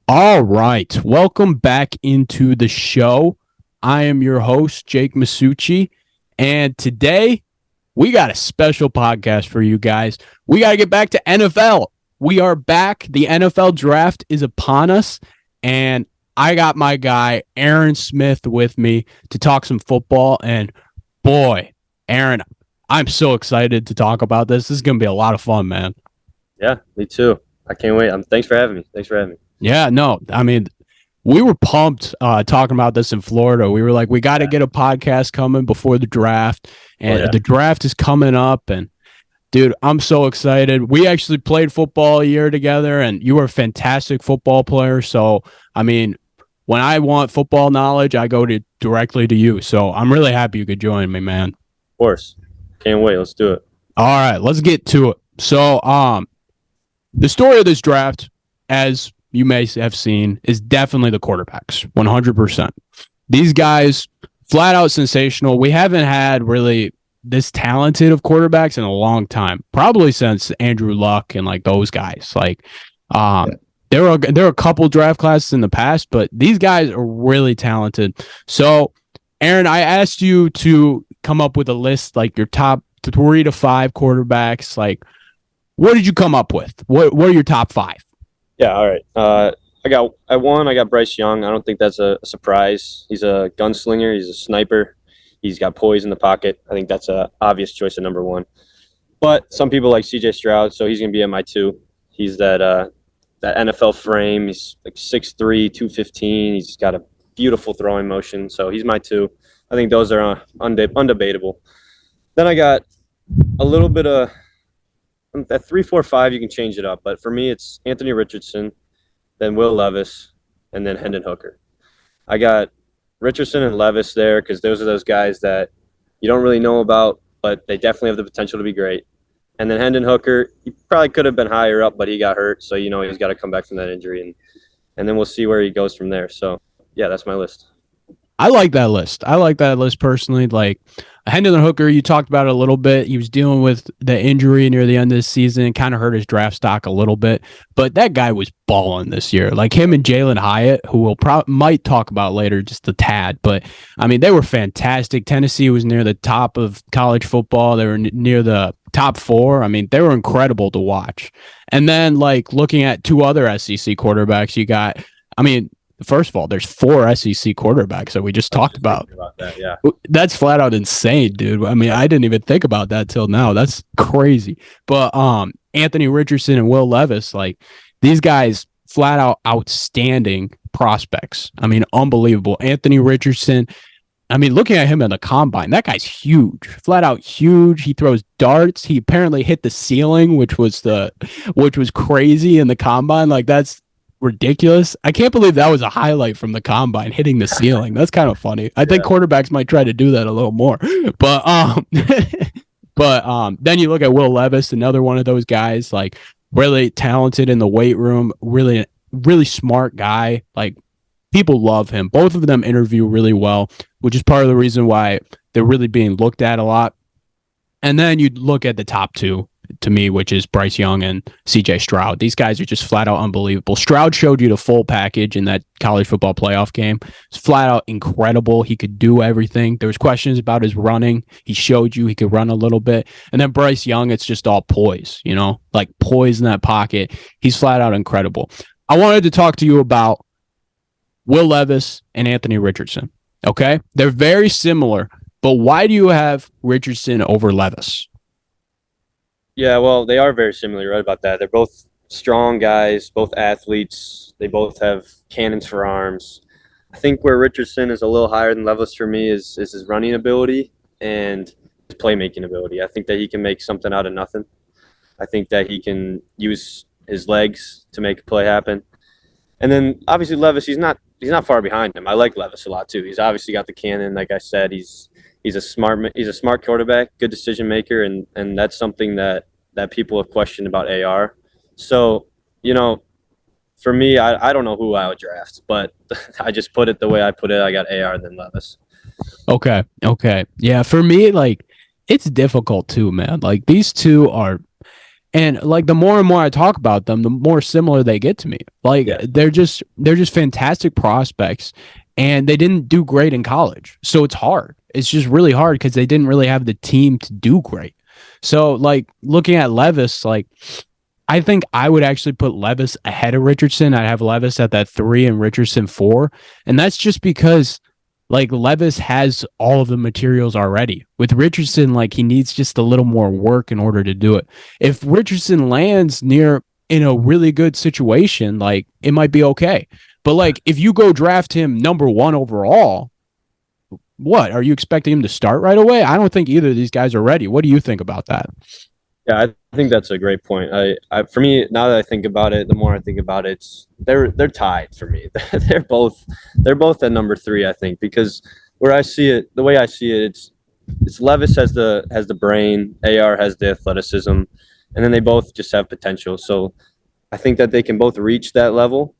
All right. Welcome back into the show. I am your host, Jake Masucci. And today we got a special podcast for you guys. We got to get back to NFL. We are back. The NFL draft is upon us. And I got my guy, Aaron Smith, with me to talk some football. And boy, Aaron, I'm so excited to talk about this. This is going to be a lot of fun, man. Yeah, me too. I can't wait. Thanks for having me. Yeah, no, I mean, we were pumped talking about this in Florida. We were like, we got to get a podcast coming before the draft, and the draft is coming up. And dude, I'm so excited. We actually played football a year together, and you were a fantastic football player. So, I mean, when I want football knowledge, I go directly to you. So I'm really happy you could join me, man. Of course. Can't wait. Let's do it. All right, let's get to it. So, the story of this draft, as you may have seen, is definitely the quarterbacks, 100%. These guys, flat out sensational. We haven't had really this talented of quarterbacks in a long time, probably since Andrew Luck and like those guys. Like, there are a couple draft classes in the past, but these guys are really talented. So, Aaron, I asked you to come up with a list, like your top 3 to 5 quarterbacks. Like, what did you come up with? What are your top 5? Yeah, all right. I got Bryce Young. I don't think that's a surprise. He's a gunslinger. He's a sniper. He's got poise in the pocket. I think that's an obvious choice of number 1. But some people like CJ Stroud, so he's going to be at my 2. He's that NFL frame. He's like 6'3", 215. He's got a beautiful throwing motion, so he's my 2. I think those are undebatable. Then I got a little bit of at 3, 4, 5, you can change it up. But for me, it's Anthony Richardson, then Will Levis, and then Hendon Hooker. I got Richardson and Levis there because those are those guys that you don't really know about, but they definitely have the potential to be great. And then Hendon Hooker, he probably could have been higher up, but he got hurt. So, he's got to come back from that injury. And then we'll see where he goes from there. So, yeah, that's my list. I like that list. I like that list personally. Like Hendon Hooker, you talked about it a little bit. He was dealing with the injury near the end of the season, kind of hurt his draft stock a little bit. But that guy was balling this year. Like him and Jalen Hyatt, who we'll might talk about later, just a tad. But I mean, they were fantastic. Tennessee was near the top of college football. They were near the top 4. I mean, they were incredible to watch. And then, like looking at 2 other SEC quarterbacks, you got. I mean. First of all, there's 4 SEC quarterbacks that we just talked about. That, yeah. That's flat out insane, dude. I mean, I didn't even think about that till now. That's crazy. But Anthony Richardson and Will Levis, like these guys, flat out outstanding prospects. I mean, unbelievable. Anthony Richardson. I mean, looking at him in the combine, that guy's huge, flat out huge. He throws darts. He apparently hit the ceiling, which was crazy in the combine. Like that's ridiculous. I can't believe that was a highlight from the combine, hitting the ceiling. That's kind of funny. I think quarterbacks might try to do that a little more. But then you look at Will Levis, another one of those guys, like really talented in the weight room, really smart guy. Like people love him. Both of them interview really well, which is part of the reason why they're really being looked at a lot. And then you look at the top 2 to me, which is Bryce Young and CJ Stroud. These guys are just flat out unbelievable. Stroud showed you the full package in that college football playoff game. It's flat out incredible. He could do everything. There was questions about his running. He showed you he could run a little bit. And then Bryce Young, it's just all poise, like poise in that pocket. He's flat out incredible. I wanted to talk to you about Will Levis and Anthony Richardson. Okay? They're very similar, but why do you have Richardson over Levis? Yeah, well, they are very similar. You're right about that. They're both strong guys, both athletes. They both have cannons for arms. I think where Richardson is a little higher than Levis for me is his running ability and his playmaking ability. I think that he can make something out of nothing. I think that he can use his legs to make a play happen. And then obviously Levis, he's not far behind him. I like Levis a lot too. He's obviously got the cannon. Like I said, he's a smart quarterback, good decision maker, and that's something that people have questioned about AR. So, for me, I don't know who I would draft, but I just put it the way I put it. I got AR than Levis. Okay. Yeah, for me, like it's difficult too, man. Like these two are And like the more and more I talk about them, the more similar they get to me. Like Yeah. they're just fantastic prospects, and they didn't do great in college. So it's hard. It's just really hard because they didn't really have the team to do great. So like looking at Levis, like I think I would actually put Levis ahead of Richardson. I'd have Levis at that 3 and Richardson 4. And that's just because like Levis has all of the materials already. With Richardson, like he needs just a little more work in order to do it. If Richardson lands near in a really good situation, like it might be okay. But like if you go draft him number 1 overall, what are you expecting him to start right away? I don't think either of these guys are ready. What do you think about that? Yeah, I think that's a great point. For me, now that I think about it, the more I think about it, they're tied for me. they're both at number 3, I think, because where I see it, the way I see it, it's Levis has the brain, AR has the athleticism, and then they both just have potential. So I think that they can both reach that level.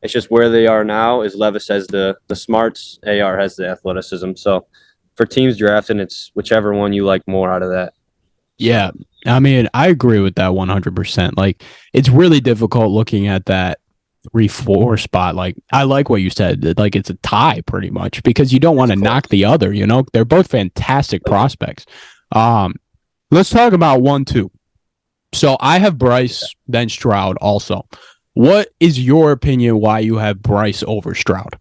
It's just where they are now is Levis has the smarts, AR has the athleticism. So for teams drafting, it's whichever one you like more out of that. Yeah. I mean, I agree with that 100%. Like, it's really difficult looking at that 3-4 spot. Like, I like what you said. Like, it's a tie pretty much because you don't want to knock the other, you know? They're both fantastic prospects. Um, let's talk about 1-2. So I have Bryce, then Stroud also. What is your opinion why you have Bryce over Stroud?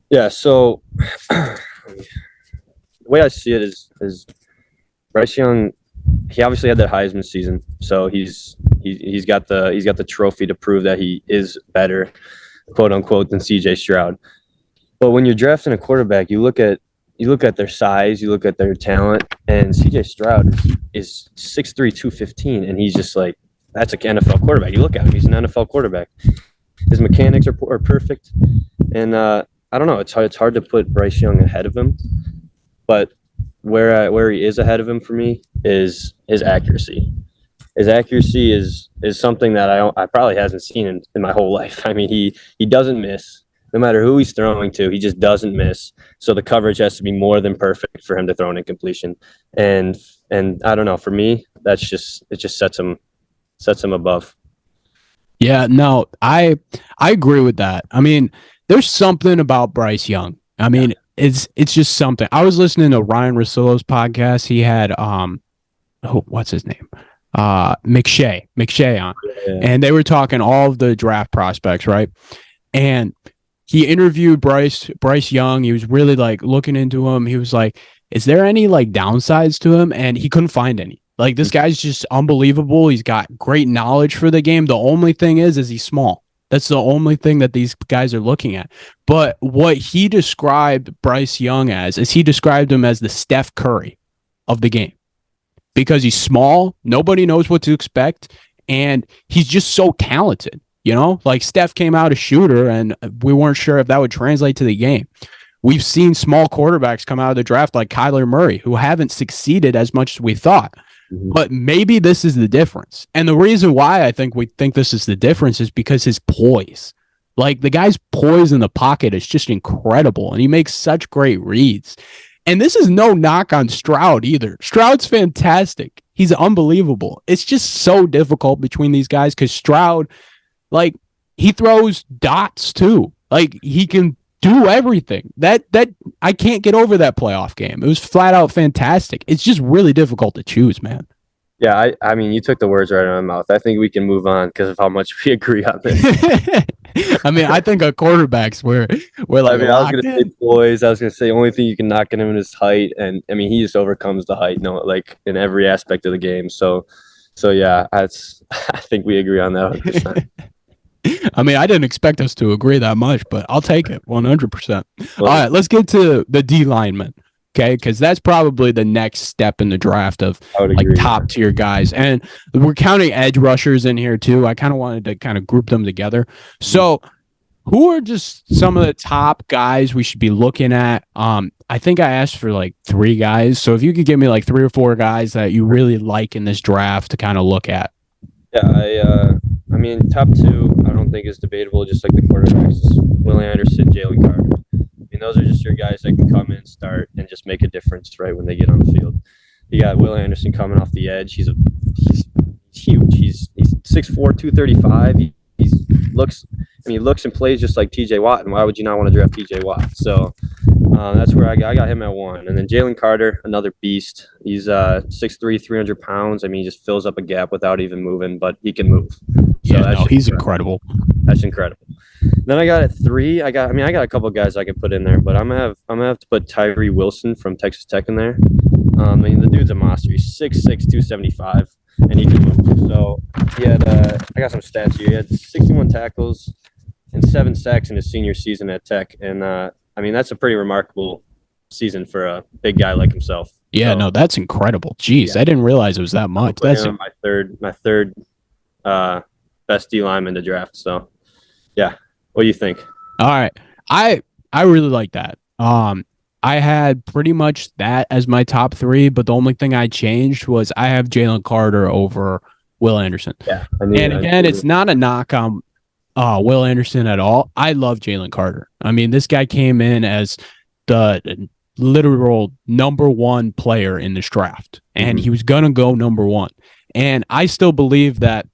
Yeah, so the way I see it is Bryce Young, he obviously had that Heisman season, so he's got the trophy to prove that he is better, quote unquote, than CJ Stroud. But when you're drafting a quarterback, you look at their size, you look at their talent, and CJ Stroud is 6'3", 215, and he's just like that's an NFL quarterback. You look at him, he's an NFL quarterback. His mechanics are perfect, and I don't know. It's hard to put Bryce Young ahead of him, but where he is ahead of him for me is his accuracy. His accuracy is something that I probably hasn't seen in my whole life. I mean, he doesn't miss. No matter who he's throwing to, he just doesn't miss. So the coverage has to be more than perfect for him to throw an incompletion. And I don't know. For me, it just sets him above. Yeah, no, I agree with that. I mean, there's something about Bryce Young. I mean, it's just something. I was listening to Ryan Russillo's podcast. He had what's his name? McShay on. Yeah. And they were talking all of the draft prospects, right? And he interviewed Bryce Young. He was really like looking into him. He was like, is there any like downsides to him? And he couldn't find any. Like this guy's just unbelievable. He's got great knowledge for the game. The only thing is he's small. That's the only thing that these guys are looking at. But what he described Bryce Young as is he described him as the Steph Curry of the game because he's small. Nobody knows what to expect. And he's just so talented. You know, like Steph came out a shooter and we weren't sure if that would translate to the game. We've seen small quarterbacks come out of the draft like Kyler Murray who haven't succeeded as much as we thought. But maybe this is the difference. And the reason why I think we think this is the difference is because his poise. Like the guy's poise in the pocket is just incredible. And he makes such great reads. And this is no knock on Stroud either. Stroud's fantastic. He's unbelievable. It's just so difficult between these guys because Stroud, like, he throws dots too. Like he can do everything. That I can't get over that playoff game. It was flat out fantastic. It's just really difficult to choose, man. Yeah, I mean, you took the words right out of my mouth. I think we can move on because of how much we agree on this. I mean, I think our quarterbacks we're like. I mean, I was gonna say poise. I was gonna say the only thing you can knock at him is height, and I mean, he just overcomes the height, like in every aspect of the game. So yeah, I think we agree on that 100%. I mean, I didn't expect us to agree that much, but I'll take it 100%. All right, let's get to the D lineman, okay? Because that's probably the next step in the draft of like top tier guys. And we're counting edge rushers in here too. I kind of wanted to kind of group them together. So who are just some of the top guys we should be looking at? I think I asked for like 3 guys. So if you could give me like 3 or 4 guys that you really like in this draft to kind of look at. Yeah, I mean, top 2, I don't think is debatable. Just like the quarterbacks, Will Anderson, Jalen Carter. I mean, those are just your guys that can come in, start, and just make a difference right when they get on the field. You got Will Anderson coming off the edge. He's huge. He's 6'4", 235. He looks and plays just like T.J. Watt. And why would you not want to draft T.J. Watt? So that's where I got him at 1. And then Jalen Carter, another beast. He's 6'3", 300 pounds. I mean, he just fills up a gap without even moving, but he can move. So he's incredible. That's incredible. Then I got at 3. I got a couple of guys I could put in there, but I'm gonna have to put Tyree Wilson from Texas Tech in there. I mean, the dude's a monster. He's 6'6", 275, and he can move. So he had I got some stats here. He had 61 tackles and 7 sacks in his senior season at Tech, and I mean, that's a pretty remarkable season for a big guy like himself. Yeah, no, that's incredible. Jeez, I didn't realize it was that much. That's my third best D lineman to draft. So, yeah, what do you think? All right, I really like that. I had pretty much that as my top 3, but the only thing I changed was I have Jalen Carter over Will Anderson. Yeah, it's not a knock on Will Anderson at all. I love Jalen Carter. I mean, this guy came in as the literal number 1 player in this draft, and he was gonna go number 1. And I still believe that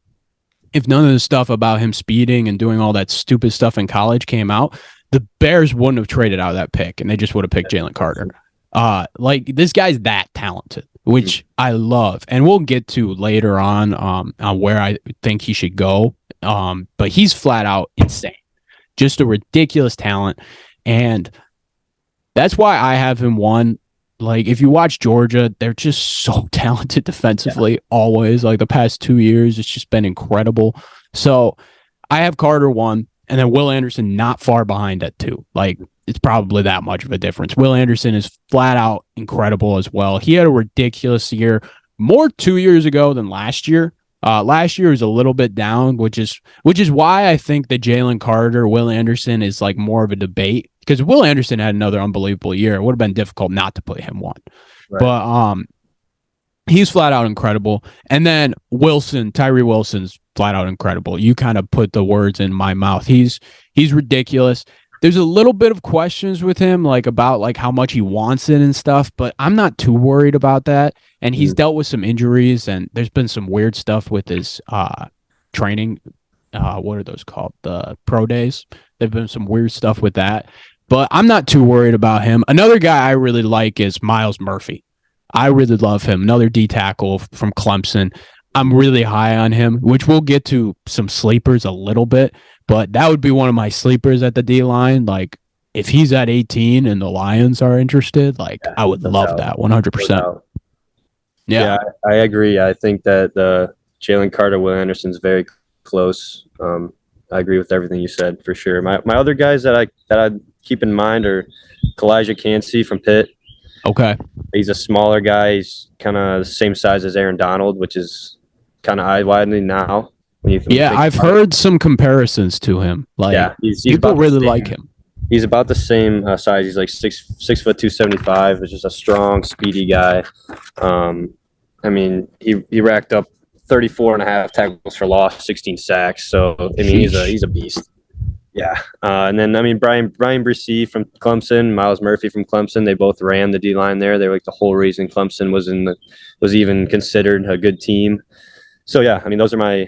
if none of the stuff about him speeding and doing all that stupid stuff in college came out, the Bears wouldn't have traded out that pick, and they just would have picked Jalen Carter. Like, this guy's that talented, which I love, and we'll get to later on where I think he should go. But he's flat out insane, just a ridiculous talent, and that's why I have him 1. Like, if you watch Georgia, they're just so talented defensively, always. Like, the past 2 years, it's just been incredible. So I have Carter 1, and then Will Anderson not far behind at 2. Like, it's probably that much of a difference. Will Anderson is flat out incredible as well. He had a ridiculous year, more 2 years ago than last year. Last year was a little bit down, which is why I think that Jalen Carter, Will Anderson is like more of a debate, because Will Anderson had another unbelievable year. It would have been difficult not to put him 1. Right. But he's flat out incredible. And then Tyree Wilson's flat out incredible. You kind of put the words in my mouth. He's ridiculous. There's a little bit of questions with him, like about like how much he wants it and stuff, but I'm not too worried about that. And he's dealt with some injuries, and there's been some weird stuff with his training. What are those called? The pro days. There've been some weird stuff with that, but I'm not too worried about him. Another guy I really like is Myles Murphy. I really love him. Another D tackle from Clemson. I'm really high on him, which we'll get to some sleepers a little bit, but that would be one of my sleepers at the D line. Like, if he's at 18 and the Lions are interested, like, I would love that 100%. Yeah, I agree. I think that Jalen Carter, Will Anderson's very close. I agree with everything you said for sure. My other guys that I keep in mind are Kalijah Cansey from Pitt. Okay. He's a smaller guy. He's kind of the same size as Aaron Donald, which is kind of eye-widening now. I've heard some comparisons to him. Like, he's people really like him. He's about the same size. He's like 6'2", 275, which is a strong, speedy guy. I mean, he racked up 34.5 tackles for loss, 16 sacks. So I mean, he's a beast. Yeah. And then I mean, Brian Bresee from Clemson, Myles Murphy from Clemson. They both ran the D line there. They were like the whole reason Clemson was even considered a good team. So yeah, I mean, I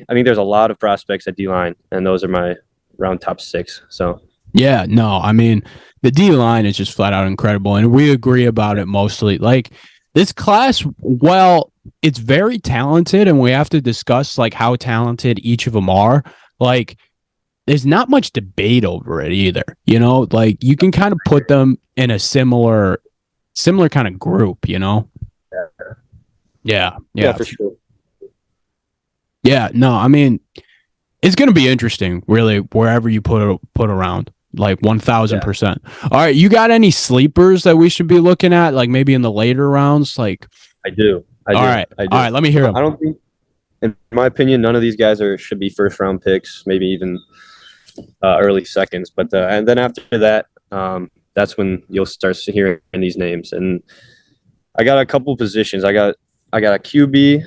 think there's a lot of prospects at D line, and those are my round top 6. So. Yeah, no, I mean, the D line is just flat out incredible, and we agree about it mostly. Like, this class, well, it's very talented, and we have to discuss like how talented each of them are. Like, there's not much debate over it either. You know, like, you can kind of put them in a similar kind of group. You know. Yeah, for sure. Yeah, no, I mean, it's going to be interesting, really, wherever you put around. Like 1,000%. All right, you got any sleepers that we should be looking at, like maybe in the later rounds? Like, I do. All right, let me hear them. I don't think, in my opinion, none of these guys should be first round picks, maybe even early seconds. But and then after that, that's when you'll start hearing these names. And I got a couple positions. I got a QB.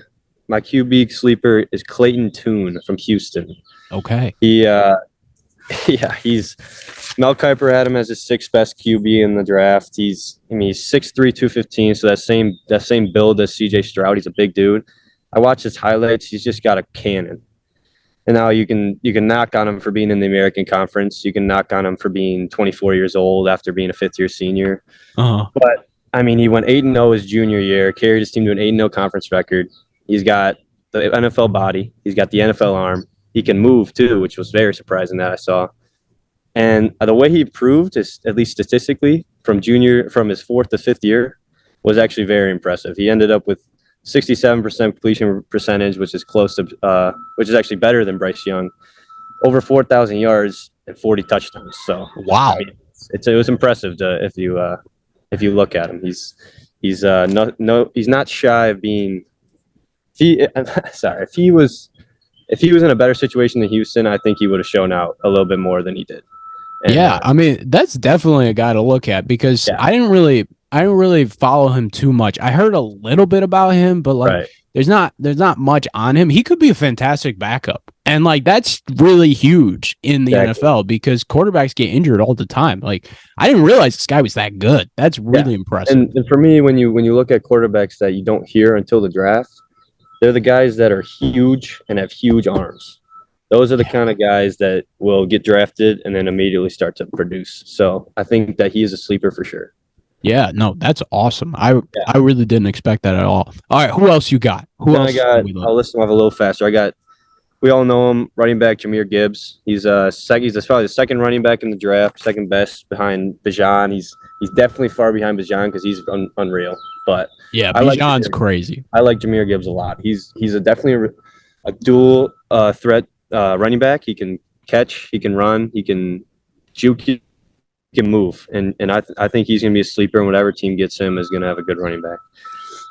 My QB sleeper is Clayton Tune from Houston. Okay. He's Mel Kiper had him as his 6th best QB in the draft. He's 6'3", 215, so that same build as CJ Stroud. He's a big dude. I watched his highlights. He's just got a cannon. And now you can knock on him for being in the American Conference. You can knock on him for being 24 years old after being a fifth-year senior. Uh-huh. But I mean, he went 8-0 his junior year, carried his team to an 8-0 conference record. He's got the NFL body. He's got the NFL arm. He can move too, which was very surprising that I saw. And the way he proved, is, at least statistically, from his fourth to fifth year, was actually very impressive. He ended up with 67% completion percentage, which is which is actually better than Bryce Young. Over 4,000 yards and 40 touchdowns. So wow, I mean, it was impressive if you look at him. He's not shy of being. If he was in a better situation than Houston, I think he would have shown out a little bit more than he did. And, I mean, that's definitely a guy to look at because I didn't really follow him too much. I heard a little bit about him, but there's not much on him. He could be a fantastic backup. And that's really huge in the NFL because quarterbacks get injured all the time. I didn't realize this guy was that good. That's really impressive. And for me, when you look at quarterbacks that you don't hear until the draft, they're the guys that are huge and have huge arms. Those are the kind of guys that will get drafted and then immediately start to produce. So I think that he is a sleeper for sure. Yeah, no, that's awesome. I really didn't expect that at all. All right, who else you got? I'll list them off a little faster. We all know him, running back Jahmyr Gibbs. He's probably the second running back in the draft, second best behind Bijan. He's definitely far behind Bijan because he's unreal. But yeah, Bijan's crazy. I like Jahmyr Gibbs a lot. He's definitely a dual threat running back. He can catch, he can run, he can juke, he can move, and I think he's gonna be a sleeper. And whatever team gets him is gonna have a good running back.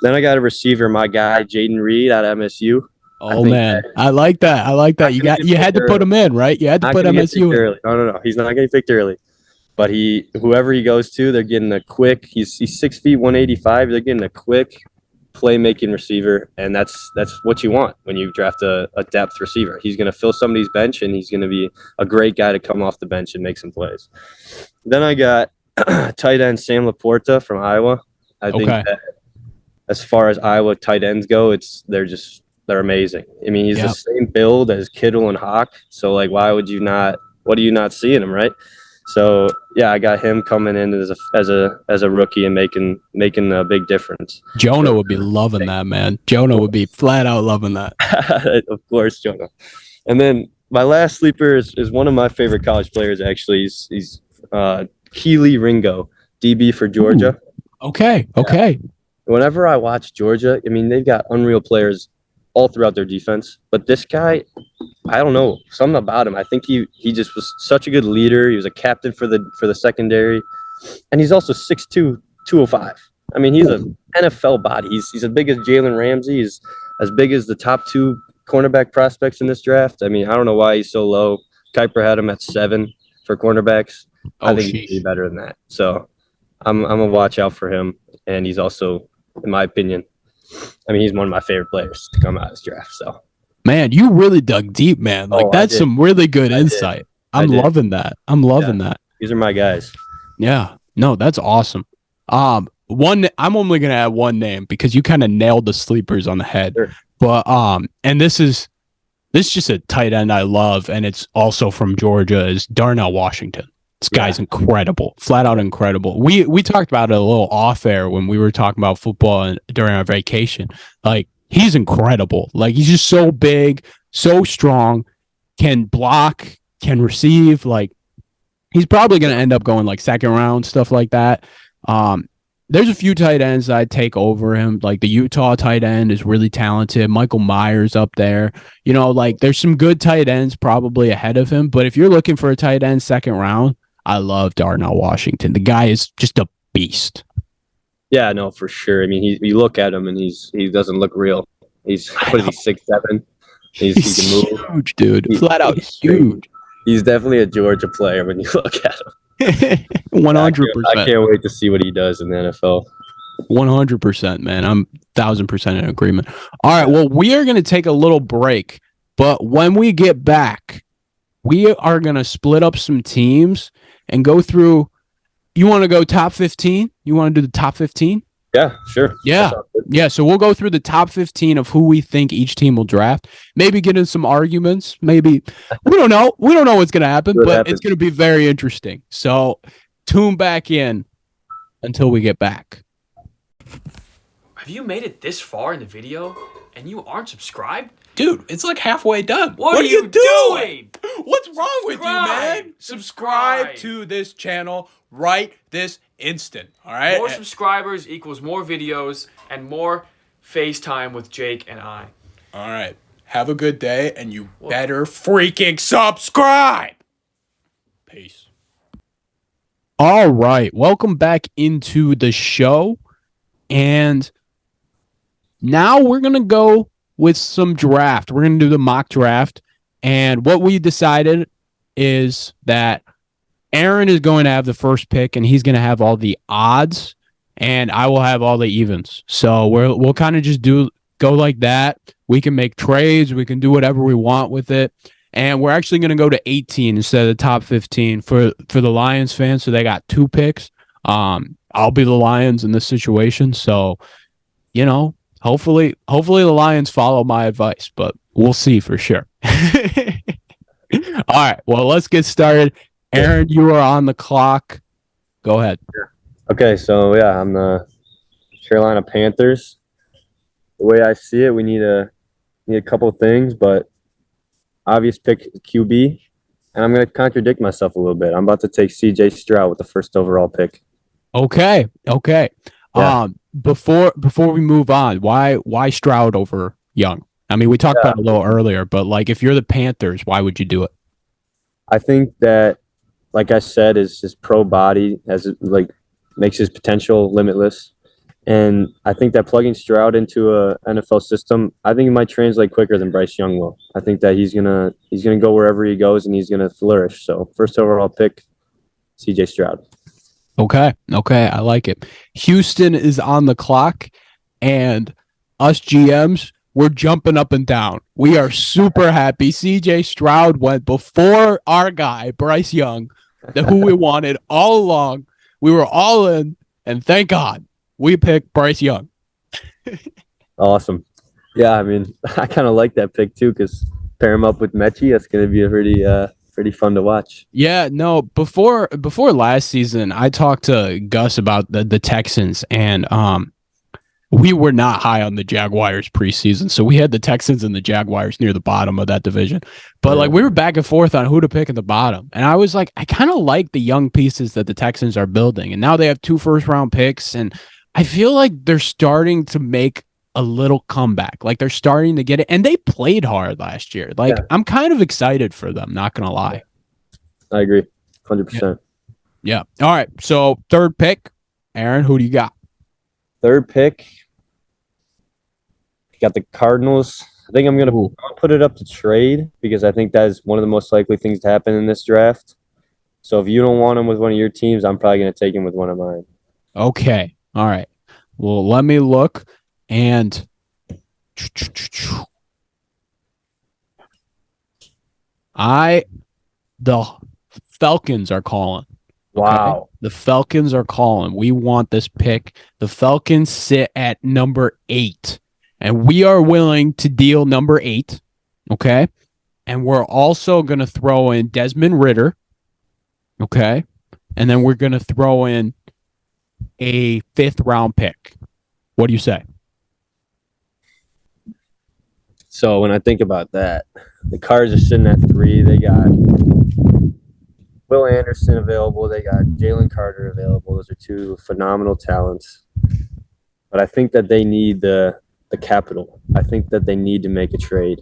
Then I got a receiver, my guy Jaden Reed out of MSU. Oh man, I like that. You had to put him in, right? You had to put MSU in. No. He's not getting picked early. But whoever he goes to, they're getting a quick. He's 6 feet, 185. They're getting a quick playmaking receiver, and that's what you want when you draft a depth receiver. He's going to fill somebody's bench, and he's going to be a great guy to come off the bench and make some plays. Then I got tight end Sam Laporta from Iowa. I think that as far as Iowa tight ends go, they're amazing. I mean, he's the same build as Kittle and Hawk. So why would you not? What are you not seeing him, right? So yeah, I got him coming in as a rookie and making a big difference. Jonah would be loving that, man. Jonah would be flat out loving that. Of course, Jonah. And then my last sleeper is one of my favorite college players. Actually, he's Keely Ringo, DB for Georgia. Ooh. Okay. Whenever I watch Georgia, I mean they've got unreal players all throughout their defense, but this guy, I don't know, something about him. I think he just was such a good leader. He was a captain for the secondary, and he's also 6'2", 205. I mean, he's an NFL body. He's as big as Jalen Ramsey. He's as big as the top two cornerback prospects in this draft. I mean, I don't know why he's so low. Kuiper had him at 7 for cornerbacks. I think he'd be better than that. So I'm gonna watch out for him, and he's also, in my opinion, I mean, he's one of my favorite players to come out of this draft. So, man, you really dug deep, man. That's some really good insight. I'm loving that. That. These are my guys. Yeah. No, that's awesome. I'm only gonna add one name because you kind of nailed the sleepers on the head. Sure. But and this is just a tight end I love, and it's also from Georgia, is Darnell Washington. This guy's incredible, flat out incredible. We talked about it a little off air when we were talking about football during our vacation. He's incredible. He's just so big, so strong, can block, can receive. He's probably going to end up going second round, stuff like that. There's a few tight ends that I'd take over him. The Utah tight end is really talented. Michael Myers up there. There's some good tight ends probably ahead of him. But if you're looking for a tight end second round, I love Darnell Washington. The guy is just a beast. Yeah, no, for sure. I mean, you look at him and he doesn't look real. He's 6'7". He can move. Huge, dude. Flat out huge. He's definitely a Georgia player when you look at him. 100%. I can't wait to see what he does in the NFL. 100%, man. I'm 1,000% in agreement. All right, well, we are going to take a little break, but when we get back, we are going to split up some teams and go through. You want to go top 15? You want to do the top 15? Yeah, sure. Yeah. Yeah. So we'll go through the top 15 of who we think each team will draft. Maybe get in some arguments. Maybe we don't know. We don't know what's going to happen, but it's going to be very interesting. So tune back in until we get back. Have you made it this far in the video and you aren't subscribed? Dude, it's like halfway done. What are you doing? What's wrong with you, man? Subscribe to this channel right this instant. All right. More subscribers equals more videos and more FaceTime with Jake and I. All right. Have a good day, and you better freaking subscribe. Peace. All right. Welcome back into the show. And now we're going to go with some draft. We're going to do the mock draft. And what we decided is that Aaron is going to have the first pick, and he's going to have all the odds, and I will have all the evens. So we'll kind of just go like that. We can make trades. We can do whatever we want with it. And we're actually going to go to 18 instead of the top 15 for the Lions fans. So they got 2 picks. I'll be the Lions in this situation. So, hopefully the Lions follow my advice, but we'll see for sure. All right. Well, let's get started. Aaron, you are on the clock. Go ahead. Okay. So yeah, I'm the Carolina Panthers. The way I see it, we need a couple things, but obvious pick QB. And I'm going to contradict myself a little bit. I'm about to take CJ Stroud with the first overall pick. Okay. Yeah. Before we move on, why Stroud over Young? I mean, we talked about it a little earlier, but like if you're the Panthers, why would you do it? I think that, like I said, his pro body makes his potential limitless. And I think that plugging Stroud into a NFL system, I think it might translate quicker than Bryce Young will. I think that he's gonna go wherever he goes and he's gonna flourish. So first overall pick, CJ Stroud. Okay, I like it. Houston is on the clock, and us GMs, we're jumping up and down. We are super happy. CJ Stroud went before our guy, Bryce Young, who we wanted all along. We were all in, and thank God we picked Bryce Young. Awesome. Yeah, I mean, I kind of like that pick too because pair him up with Mechie. That's going to be a pretty fun to watch. Yeah, no, before last season, I talked to Gus about the Texans, and we were not high on the Jaguars preseason. So we had the Texans and the Jaguars near the bottom of that division. But like we were back and forth on who to pick at the bottom. And I was like, I kind of like the young pieces that the Texans are building. And now they have 2 first-round picks, and I feel like they're starting to make a little comeback. Like they're starting to get it. And they played hard last year. Like I'm kind of excited for them, not going to lie. I agree. 100%. Yeah. All right. So third pick, Aaron, who do you got? Third pick. Got the Cardinals. I think I'm going to put it up to trade because I think that is one of the most likely things to happen in this draft. So if you don't want him with one of your teams, I'm probably going to take him with one of mine. Okay. All right. Well, let me look. And the Falcons are calling. Wow. Okay? The Falcons are calling. We want this pick. The Falcons sit at number 8. And we are willing to deal number 8. Okay. And we're also going to throw in Desmond Ridder. Okay. And then we're going to throw in a 5th round pick. What do you say? So when I think about that, the Cards are sitting at 3. They got Will Anderson available. They got Jalen Carter available. Those are 2 phenomenal talents. But I think that they need the capital. I think that they need to make a trade.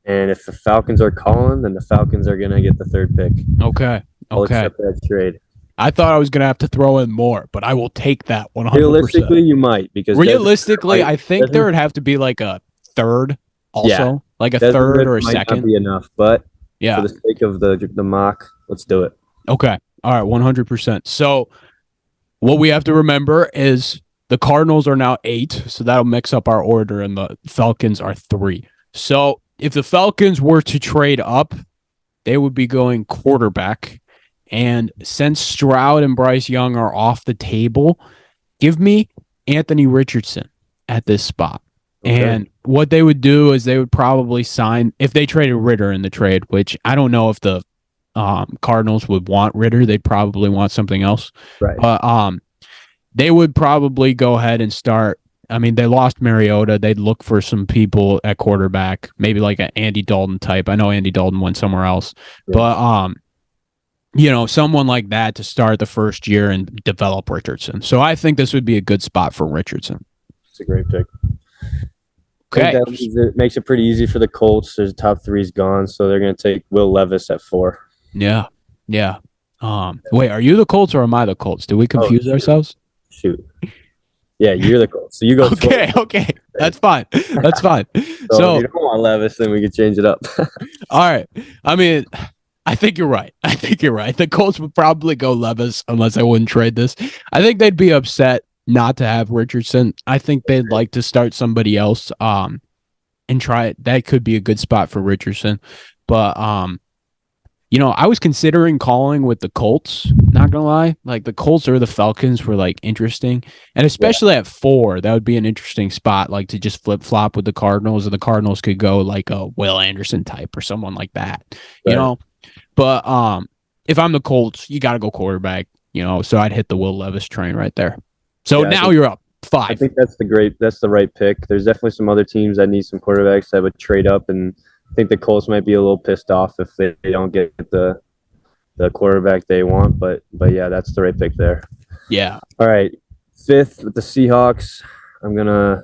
And if the Falcons are calling, then the Falcons are going to get the 3rd pick. Okay. I'll accept that trade. I thought I was going to have to throw in more, but I will take that 100%. Realistically, you might. Because realistically, I think there would have to be like a 3rd also. Yeah. Like a Desmond 3rd or a might 2nd. Not be enough, but yeah, for the sake of the mock, let's do it. Okay. All right, 100%. So what we have to remember is the Cardinals are now 8, so that'll mix up our order, and the Falcons are 3. So if the Falcons were to trade up, they would be going quarterback. And since Stroud and Bryce Young are off the table, give me Anthony Richardson at this spot. Okay. And what they would do is they would probably sign, if they traded Ritter in the trade, which I don't know if the Cardinals would want Ritter. They'd probably want something else. Right. But they would probably go ahead and start. I mean, they lost Mariota. They'd look for some people at quarterback, maybe like an Andy Dalton type. I know Andy Dalton went somewhere else. Yeah. But someone like that to start the first year and develop Richardson. So I think this would be a good spot for Richardson. It's a great pick. Okay. It makes it pretty easy for the Colts. Their top 3's gone, so they're going to take Will Levis at 4. Yeah. Yeah. Wait, are you the Colts or am I the Colts? Did we confuse ourselves? Shoot. Yeah, you're the Colts. So you go. Okay. That's fine. That's fine. So if you don't want Levis, then we can change it up. All right. I mean, I think you're right. The Colts would probably go Levis unless I wouldn't trade this. I think they'd be upset not to have Richardson. I think they'd like to start somebody else and try it. That could be a good spot for Richardson. But I was considering calling with the Colts, not gonna lie. Like the Colts or the Falcons were like interesting. And especially at 4, that would be an interesting spot, like to just flip-flop with the Cardinals, and the Cardinals could go like a Will Anderson type or someone like that. Right. But if I'm the Colts, you gotta go quarterback, so I'd hit the Will Levis train right there. So now you're up 5. I think that's the right pick. There's definitely some other teams that need some quarterbacks that would trade up, and I think the Colts might be a little pissed off if they don't get the quarterback they want. But yeah, that's the right pick there. Yeah. All right, 5th with the Seahawks. I'm gonna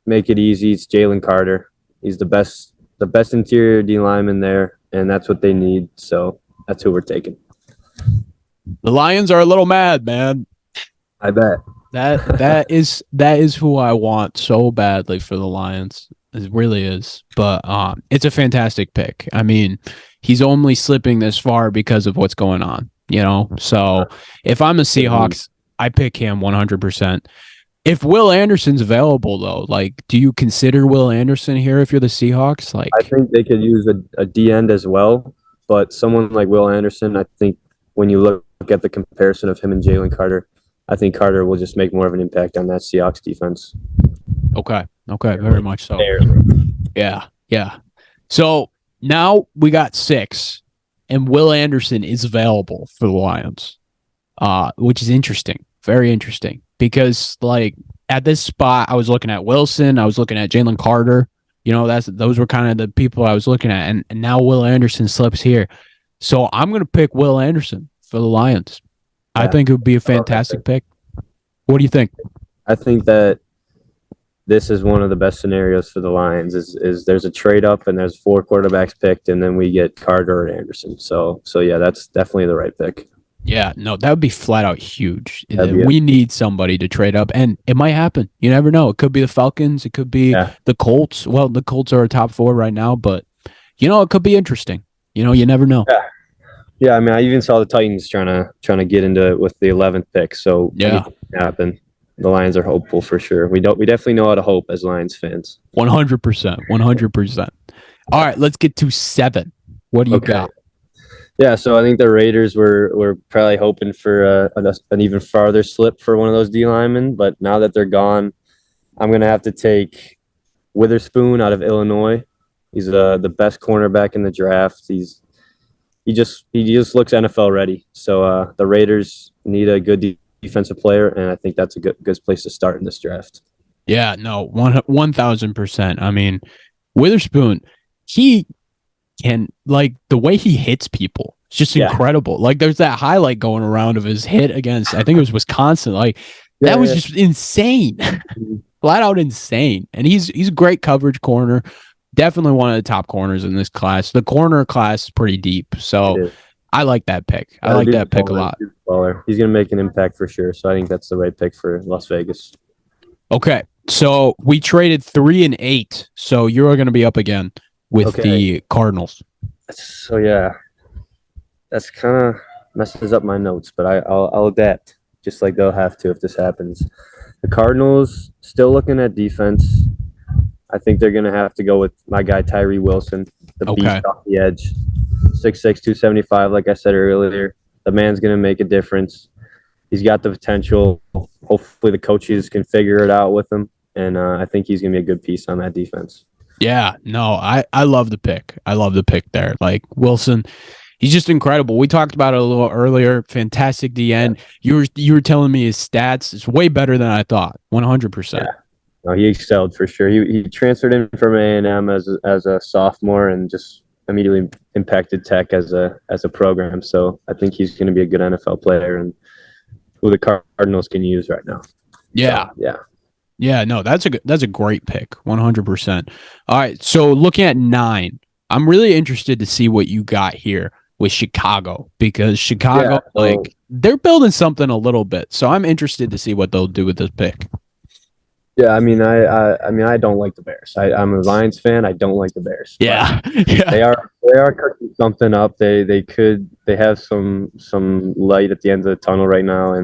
make it easy. It's Jalen Carter. He's the best interior D lineman there, and that's what they need. So that's who we're taking. The Lions are a little mad, man. I bet. That is who I want so badly for the Lions. It really is. But it's a fantastic pick. I mean, he's only slipping this far because of what's going on, So if I'm a Seahawks, I pick him 100%. If Will Anderson's available, though, like, do you consider Will Anderson here if you're the Seahawks? Like, I think they could use a D end as well, but someone like Will Anderson, I think when you look at the comparison of him and Jalen Carter, I think Carter will just make more of an impact on that Seahawks defense. Okay, very much so. Yeah. So now we got 6, and Will Anderson is available for the Lions, which is interesting, very interesting, because like at this spot, I was looking at Wilson, I was looking at Jalen Carter. Those were kind of the people I was looking at, and now Will Anderson slips here. So I'm going to pick Will Anderson for the Lions. Yeah. I think it would be a fantastic pick. What do you think? I think that this is one of the best scenarios for the Lions. Is there's a trade up and there's 4 quarterbacks picked, and then we get Carter and Anderson. So yeah, that's definitely the right pick. Yeah, no, that would be flat out huge. We need somebody to trade up, and it might happen. You never know. It could be the Falcons. It could be the Colts. Well, the Colts are a top 4 right now, but it could be interesting. You never know. Yeah, I mean, I even saw the Titans trying to get into it with the 11th pick. So anything can happen. The Lions are hopeful for sure. We definitely know how to hope as Lions fans. 100%. All right, let's get to 7. What do you got? Yeah, so I think the Raiders were probably hoping for an even farther slip for one of those D linemen, but now that they're gone, I'm gonna have to take Witherspoon out of Illinois. He's the best cornerback in the draft. He just looks NFL ready. So the Raiders need a good defensive player, and I think that's a good place to start in this draft. Yeah, no, 1,000%. I mean, Witherspoon, he can, like, the way he hits people, it's just incredible. Like, there's that highlight going around of his hit against, I think it was Wisconsin. Like, that was just insane, flat out insane. And he's a great coverage corner. Definitely one of the top corners in this class. The corner class is pretty deep, so I like that pick. I like that pick a lot. He's going to make an impact for sure, so I think that's the right pick for Las Vegas. Okay, so we traded 3 and 8, so you're going to be up again with the Cardinals. So, yeah, that's kind of messes up my notes, but I'll adapt, just like they'll have to if this happens. The Cardinals still looking at defense. I think they're going to have to go with my guy, Tyree Wilson, the beast off the edge. 6'6", 275, like I said earlier. The man's going to make a difference. He's got the potential. hopefully the coaches can figure it out with him. And I think he's going to be a good piece on that defense. Yeah, no, I love the pick. I love the pick there. Like Wilson, he's just incredible. We talked about it a little earlier. Fantastic DN. Yeah. You were telling me his stats is way better than I thought. 100%. Yeah. No, he excelled for sure. He transferred in from A&M as a sophomore and just immediately impacted Tech as a program. So I think he's going to be a good NFL player and who the Cardinals can use right now. Yeah. So, yeah. Yeah, no, that's a great pick, 100%. All right, so looking at 9, I'm really interested to see what you got here with Chicago because Chicago, they're building something a little bit. So I'm interested to see what they'll do with this pick. Yeah, I mean, I don't like the Bears. I'm a Lions fan. I don't like the Bears. Yeah, they are cooking something up. They have some light at the end of the tunnel right now,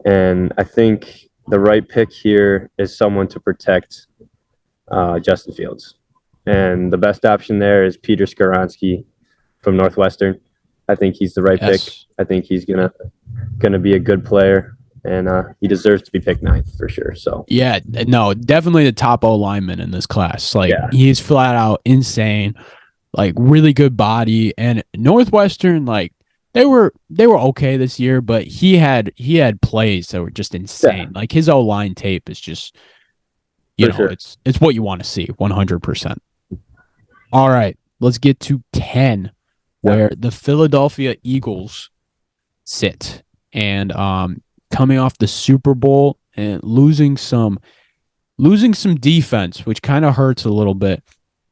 and I think the right pick here is someone to protect Justin Fields. And the best option there is Peter Skoronski from Northwestern. I think he's the right pick. I think he's gonna be a good player, and he deserves to be picked 9th for sure. So yeah, no, definitely the top O lineman in this class. Like he's flat out insane, like really good body. And Northwestern, like they were okay this year, but he had plays that were just insane. Like his O line tape is just, it's what you want to see, 100%. All right, let's get to 10, where the Philadelphia Eagles sit, and coming off the Super Bowl and losing some defense, which kind of hurts a little bit.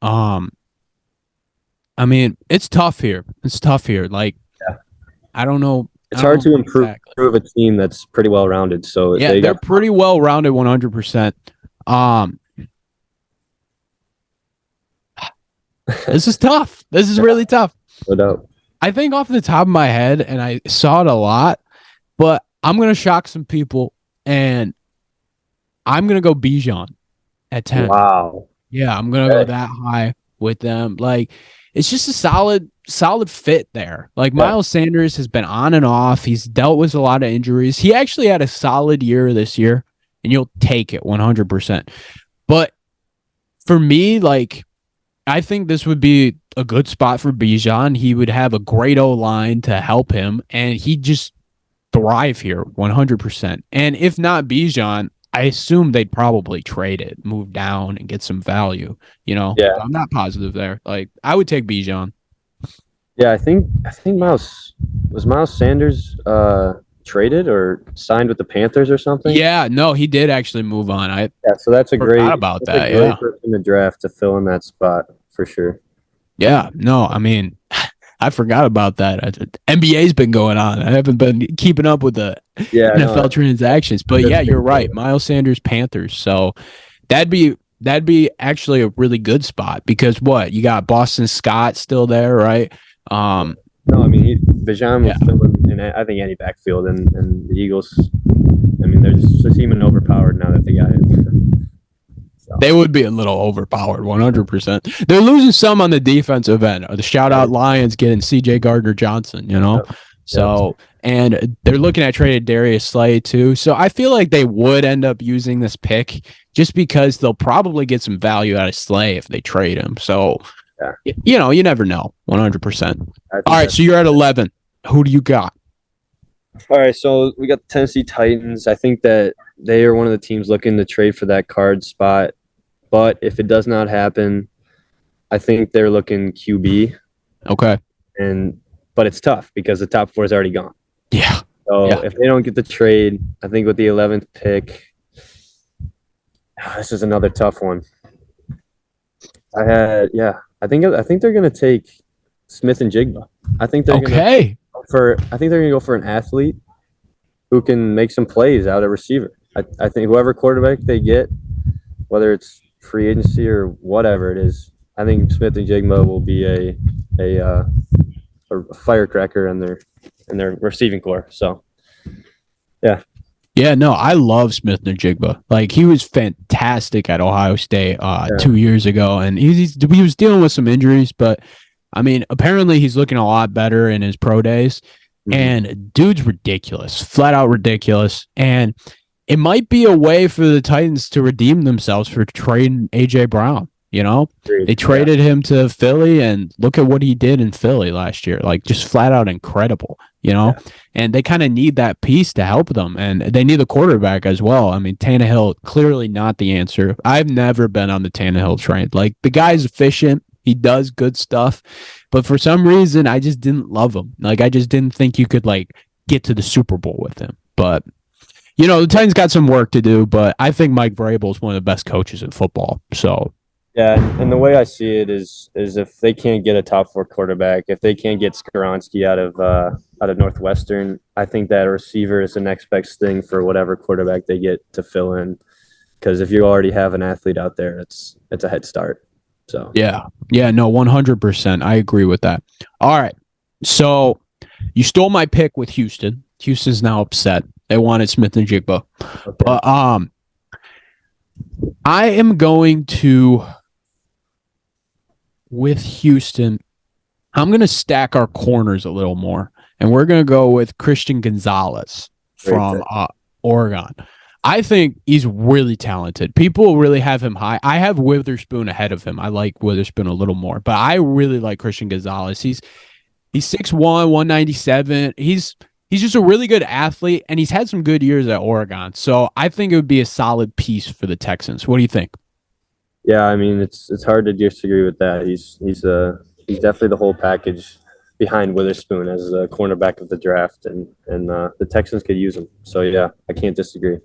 I mean, it's tough here. Like. I don't know. It's hard to improve a team that's pretty well rounded. So yeah, they're pretty well rounded, 100%. This is tough. This is really tough. No doubt. I think off the top of my head, and I saw it a lot, but I'm gonna shock some people, and I'm gonna go Bijan at 10. Wow. Yeah, I'm gonna go that high with them. Like, it's just a solid fit there. Like Miles Sanders has been on and off. He's dealt with a lot of injuries. He actually had a solid year this year, and you'll take it 100%. But for me, like, I think this would be a good spot for Bijan. He would have a great O-line to help him, and he'd just thrive here 100%. And if not Bijan, I assume they'd probably trade it, move down, and get some value. Yeah. I'm not positive there. Like, I would take Bijan. Yeah, I think Miles Sanders traded or signed with the Panthers or something. Yeah, no, he did actually move on. So that's a great great person in the draft to fill in that spot for sure. Yeah, no, I mean, I forgot about that. NBA's been going on. I haven't been keeping up with the NFL transactions, but yeah, you're right. Miles Sanders, Panthers. So that'd be actually a really good spot because you got Boston Scott still there, right? No, I mean Bijan was filling in I think any backfield, and the Eagles. I mean, they're just even overpowered now that they got him. So. They would be a little overpowered, 100%. They're losing some on the defensive end. The shout out Lions getting C.J. Gardner-Johnson, So, and they're looking at trading Darius Slay too. So I feel like they would end up using this pick just because they'll probably get some value out of Slay if they trade him. So, you never know, 100%. All right, so you're at 11. Who do you got? All right, so we got the Tennessee Titans. I think that they are one of the teams looking to trade for that card spot. But if it does not happen, I think they're looking QB. Okay. But it's tough because the top 4 is already gone. Yeah. So if they don't get the trade, I think with the 11th pick, this is another tough one. I think they're going to take Smith and Jigba. I think they're going to go for an athlete who can make some plays out of receiver. I think whoever quarterback they get, whether it's free agency or whatever it is, I think Smith and Jigba will be a firecracker in their receiving core. So, yeah. Yeah, no, I love Smith Najigba. Like, he was fantastic at Ohio State 2 years ago, and he was dealing with some injuries, but I mean, apparently he's looking a lot better in his pro days. Mm-hmm. And dude's ridiculous, flat out ridiculous. And it might be a way for the Titans to redeem themselves for trading A.J. Brown. You know, they traded him to Philly, and look at what he did in Philly last year. Like, just flat out incredible, you know? Yeah. And they kind of need that piece to help them, and they need the quarterback as well. I mean, Tannehill, clearly not the answer. I've never been on the Tannehill train. Like, the guy's efficient. He does good stuff. But for some reason, I just didn't love him. Like, I just didn't think you could, like, get to the Super Bowl with him. But, you know, the Titans got some work to do, but I think Mike Vrabel is one of the best coaches in football. So... yeah, and the way I see it is if they can't get a top 4 quarterback, if they can't get Skoronski out of Northwestern, I think that a receiver is the next best thing for whatever quarterback they get to fill in. Because if you already have an athlete out there, it's a head start. So yeah, no, 100%. I agree with that. All right, so you stole my pick with Houston. Houston's now upset. They wanted Smith and Jigba, okay. But I am going to. With Houston, I'm going to stack our corners a little more, and we're going to go with Christian Gonzalez from Oregon. I think he's really talented. People really have him high. I have Witherspoon ahead of him. I like Witherspoon a little more, but I really like Christian Gonzalez. He's 6'1", 197. He's just a really good athlete, and he's had some good years at Oregon. So I think it would be a solid piece for the Texans. What do you think? Yeah, I mean, it's hard to disagree with that. He's definitely the whole package behind Witherspoon as a cornerback of the draft, and the Texans could use him. So yeah, I can't disagree.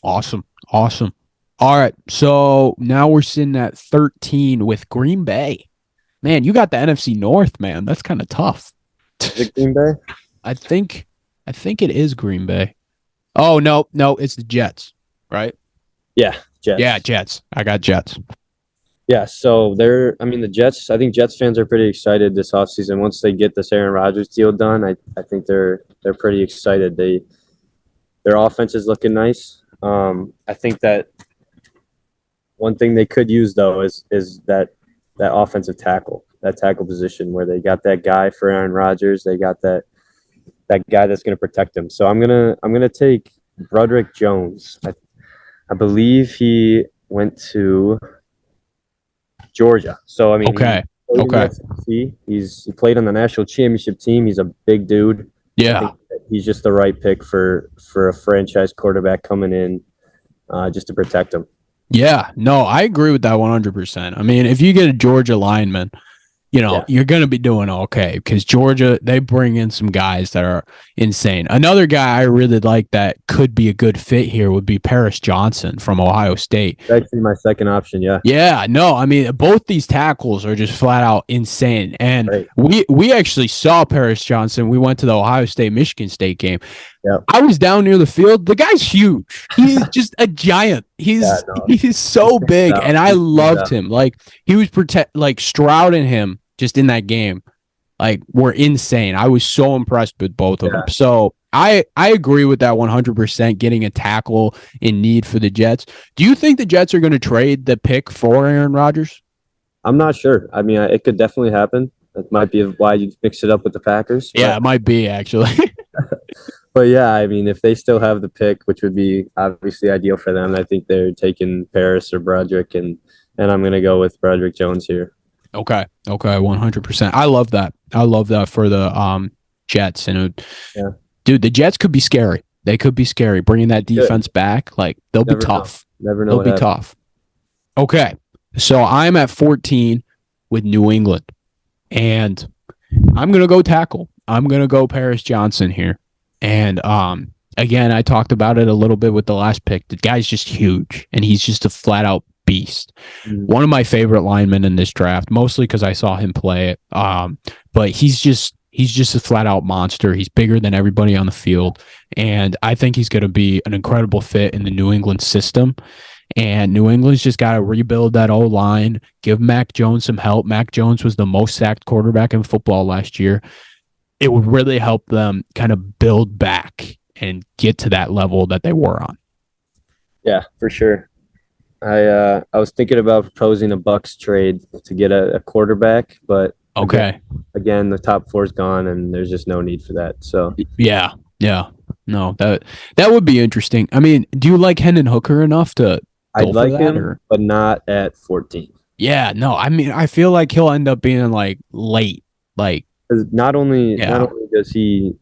Awesome. All right, so now we're sitting at 13 with Green Bay. Man, you got the NFC North, man. That's kind of tough. Is it Green Bay? I think it is Green Bay. Oh no, it's the Jets, right? Yeah. Jets. Yeah, Jets. I got Jets. Yeah, so the Jets, I think Jets fans are pretty excited this offseason. Once they get this Aaron Rodgers deal done, I think they're pretty excited. Their offense is looking nice. I think that one thing they could use though is that offensive tackle, that tackle position where they got that guy for Aaron Rodgers, they got that guy that's going to protect him. So I'm gonna take Broderick Jones. I believe he went to Georgia. So, I mean, okay. He played on the national championship team. He's a big dude. Yeah. I think he's just the right pick for a franchise quarterback coming in just to protect him. Yeah. No, I agree with that 100%. I mean, if you get a Georgia lineman, you know, you're going to be doing okay because Georgia, they bring in some guys that are insane. Another guy I really like that could be a good fit here would be Paris Johnson from Ohio State. That's actually my second option, yeah. Yeah, no, I mean, both these tackles are just flat out insane. And we actually saw Paris Johnson. We went to the Ohio State-Michigan State game. Yep. I was down near the field. The guy's huge. He's just a giant. He's so big, and I loved him. Like, he was Stroud and him just in that game, like, were insane. I was so impressed with both of them. So I agree with that 100%, getting a tackle in need for the Jets. Do you think the Jets are going to trade the pick for Aaron Rodgers? I'm not sure. I mean, it could definitely happen. That might be why you mix it up with the Packers. Yeah, it might be, actually. But yeah, I mean, if they still have the pick, which would be obviously ideal for them, I think they're taking Paris or Broderick, and I'm going to go with Broderick Jones here. Okay, 100%. I love that. For the Jets. And dude, the Jets could be scary. They could be scary. Bringing that defense back, like, they'll be tough. Never know. They'll be tough. Okay, so I'm at 14 with New England, and I'm gonna go tackle. I'm gonna go Paris Johnson here, and again, I talked about it a little bit with the last pick. The guy's just huge, and he's just a flat out beast. One of my favorite linemen in this draft, mostly because I saw him play it. But he's just a flat out monster. He's bigger than everybody on the field, and I think he's going to be an incredible fit in the New England system. And New England's just got to rebuild that O-line, give Mac Jones some help. Mac Jones was the most sacked quarterback in football last year. It would really help them kind of build back and get to that level that they were on. Yeah, for sure. I was thinking about proposing a Bucks trade to get a quarterback, but again, the top 4 is gone, and there's just no need for that. So yeah. No, that would be interesting. I mean, do you like Hendon Hooker enough to I'd go for like that? him, Or but not at 14. yeah, no. I mean, I feel like he'll end up being like late. Like, 'Cause not only yeah, does he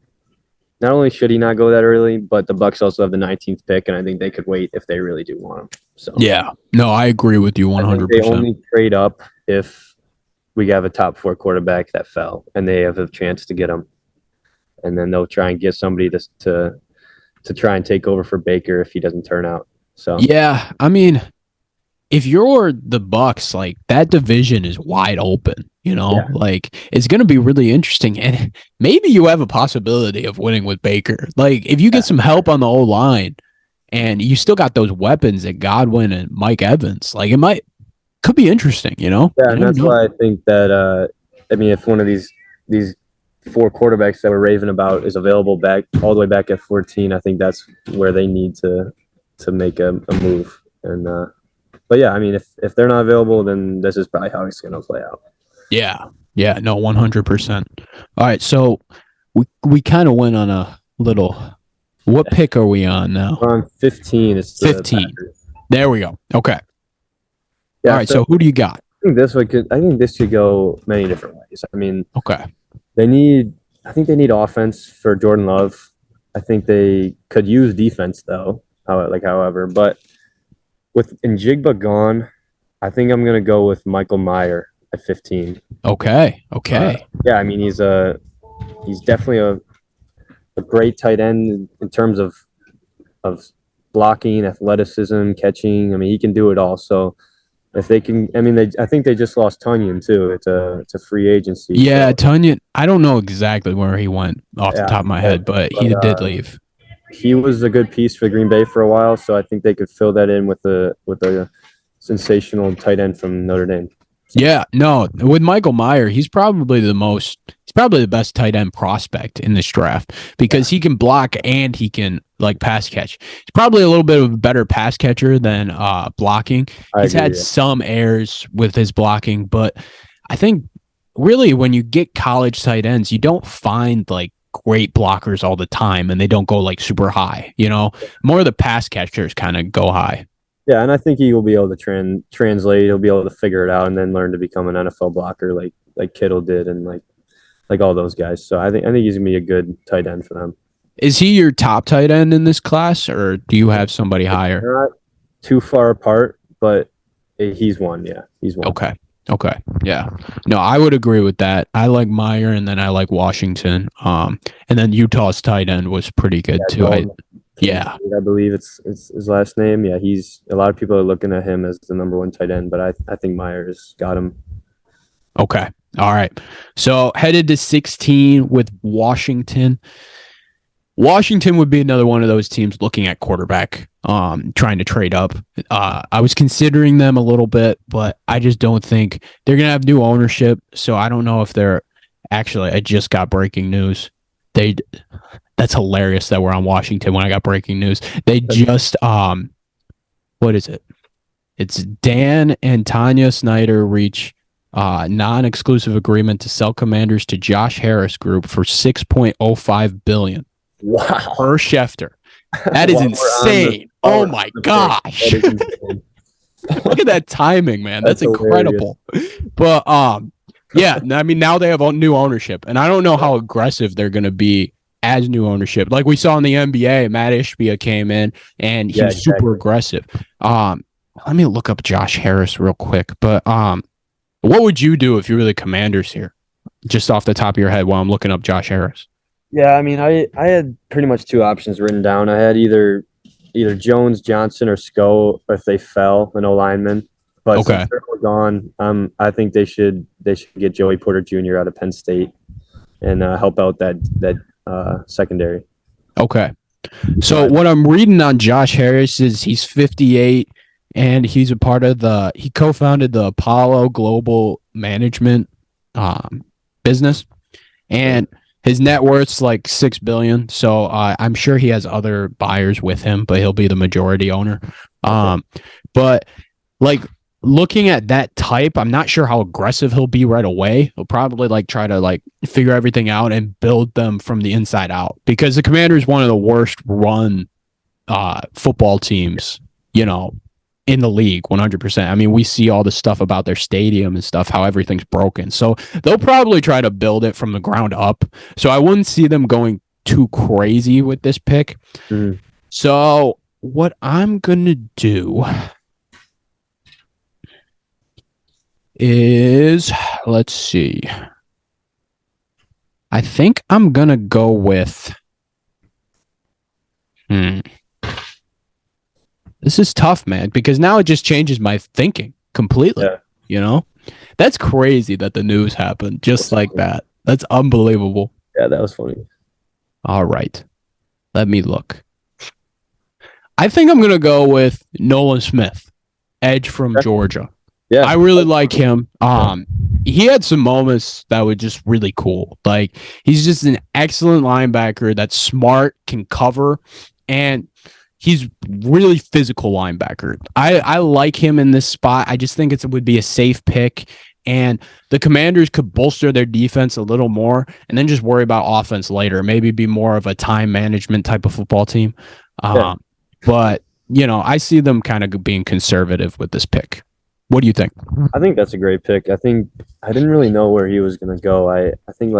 not only should he not go that early, but the Bucks also have the 19th pick, and I think they could wait if they really do want him. So yeah. No, I agree with you I think they 100%. only trade up if we have a top 4 quarterback that fell, and they have a chance to get him, and then they'll try and get somebody to try and take over for Baker if he doesn't turn out. So Yeah, I mean, if you're the Bucks, like that division is wide open, you know? yeah, Like it's going to be really interesting and maybe you have a possibility of winning with Baker. Like if you get some help on the O-line and you still got those weapons at Godwin and Mike Evans, like it could be interesting, you know? yeah, You and never that's know. why I think that I mean, if one of these 4 quarterbacks that we're raving about is available back all the way back at 14, I think that's where they need to make a move. And but yeah, I mean, if they're not available, then this is probably how it's going to play out. Yeah. Yeah, no, 100%. All right, so we kind of went on a little what pick are we on now? We're on 15. It's the 15. Packers. There we go. Okay. Yeah, All right, so who do you got? I think this could go many different ways. I mean, Okay. I think they need offense for Jordan Love. I think they could use defense though. However, but with Njigba gone, I think I'm gonna go with Michael Mayer at 15. Okay. Yeah, I mean he's definitely a great tight end in terms of blocking, athleticism, catching. I mean he can do it all. So if they can, I mean I think they just lost Tunyon too. It's a free agency. Yeah, so, Tunyon. I don't know exactly where he went off the top of my head, but he did leave. He was a good piece for Green Bay for a while, so I think they could fill that in with a sensational tight end from Notre Dame. Yeah, no, with Michael Mayer, he's probably the best tight end prospect in this draft because he can block and he can like pass catch. He's probably a little bit of a better pass catcher than blocking. He's had some errors with his blocking, but I think really when you get college tight ends, you don't find like great blockers all the time and they don't go like super high, you know. More of the pass catchers kind of go high. Yeah, and I think he will be able to translate. He'll be able to figure it out and then learn to become an NFL blocker like Kittle did and like all those guys. So I think he's gonna be a good tight end for them. Is he your top tight end in this class, or do you have somebody higher? They're not too far apart, but he's one. Yeah, he's one. Okay. Yeah. No, I would agree with that. I like Meyer, and then I like Washington. And then Utah's tight end was pretty good too. I believe it's his last name. Yeah, he's a lot of people are looking at him as the number 1 tight end, but I think Meyer's got him. Okay. All right. So headed to 16 with Washington. Washington would be another one of those teams looking at quarterback, trying to trade up. I was considering them a little bit, but I just don't think they're going to have new ownership. So I don't know if they're actually, I just got breaking news. That's hilarious that we're on Washington when I got breaking news. They just, what is it? It's Dan and Tanya Snyder reach non-exclusive agreement to sell Commanders to Josh Harris Group for $6.05 billion. Wow. Per Schefter. That is insane. Oh my gosh. Look at that timing, man. That's incredible. But yeah, I mean now they have new ownership, and I don't know how aggressive they're going to be as new ownership. Like we saw in the NBA, Matt Ishbia came in and he was super aggressive. Let me look up Josh Harris real quick. But what would you do if you were the Commanders here? Just off the top of your head while I'm looking up Josh Harris. Yeah, I mean, I had pretty much 2 options written down. I had either Jones, Johnson, or Sco if they fell, an O-lineman. But since they're gone, I think they should get Joey Porter Jr. out of Penn State and help out that secondary. Okay. So what I'm reading on Josh Harris is he's 58 and he's a part of he co-founded the Apollo Global Management business, and his net worth's like $6 billion. So I'm sure he has other buyers with him, but he'll be the majority owner. But like looking at that type, I'm not sure how aggressive he'll be right away. He'll probably like try to like figure everything out and build them from the inside out, because the Commanders one of the worst run football teams, you know, in the league, 100%. I mean, we see all the stuff about their stadium and stuff, how everything's broken. So they'll probably try to build it from the ground up. So I wouldn't see them going too crazy with this pick. Mm. So what I'm going to do is, let's see. I think I'm going to go with, this is tough, man, because now it just changes my thinking completely. Yeah. You know, that's crazy that the news happened just like that. That's unbelievable. Yeah, that was funny. All right. Let me look. I think I'm going to go with Nolan Smith, edge from Georgia. Yeah. I really like him. He had some moments that were just really cool. Like, he's just an excellent linebacker that's smart, can cover, and he's really physical linebacker. I like him in this spot. I just think it would be a safe pick, and the Commanders could bolster their defense a little more and then just worry about offense later. Maybe be more of a time management type of football team. But, you know, I see them kind of being conservative with this pick. What do you think? I think that's a great pick. I didn't really know where he was going to go. I think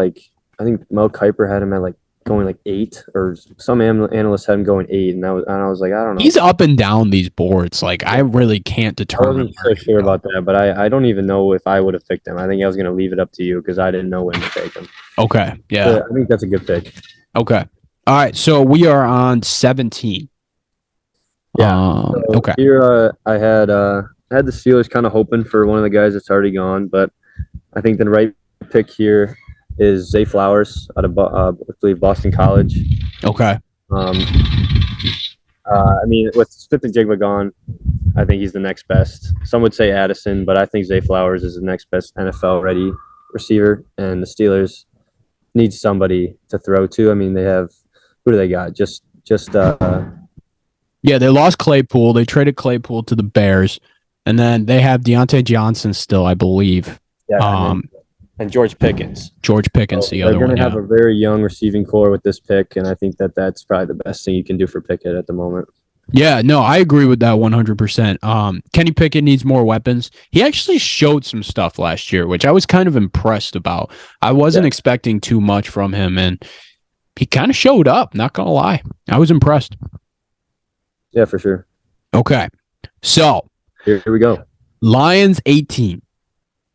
Mel Kiper had him at going 8, or some analysts had him going 8, and I was like, I don't know. He's up and down these boards. Like, I really can't determine. I wasn't so sure about that, but I don't even know if I would have picked him. I think I was going to leave it up to you because I didn't know when to take him. Okay, yeah. But I think that's a good pick. Okay. All right, so we are on 17. Yeah. Okay. Here I had the Steelers kind of hoping for one of the guys that's already gone, but I think the right pick here is Zay Flowers out of I believe Boston College. Okay. I mean, with Smith and Jigba gone, I think he's the next best. Some would say Addison, but I think Zay Flowers is the next best NFL-ready receiver, and the Steelers need somebody to throw to. I mean, they have – who do they got? Yeah, they lost Claypool. They traded Claypool to the Bears, and then they have Deontay Johnson still, I believe. Yeah, and George Pickens. George Pickens, the other one. They're going to have a very young receiving core with this pick, and I think that's probably the best thing you can do for Pickett at the moment. Yeah, no, I agree with that 100%. Kenny Pickett needs more weapons. He actually showed some stuff last year, which I was kind of impressed about. I wasn't expecting too much from him, and he kind of showed up, not going to lie. I was impressed. Yeah, for sure. Okay, so here we go. Lions 18.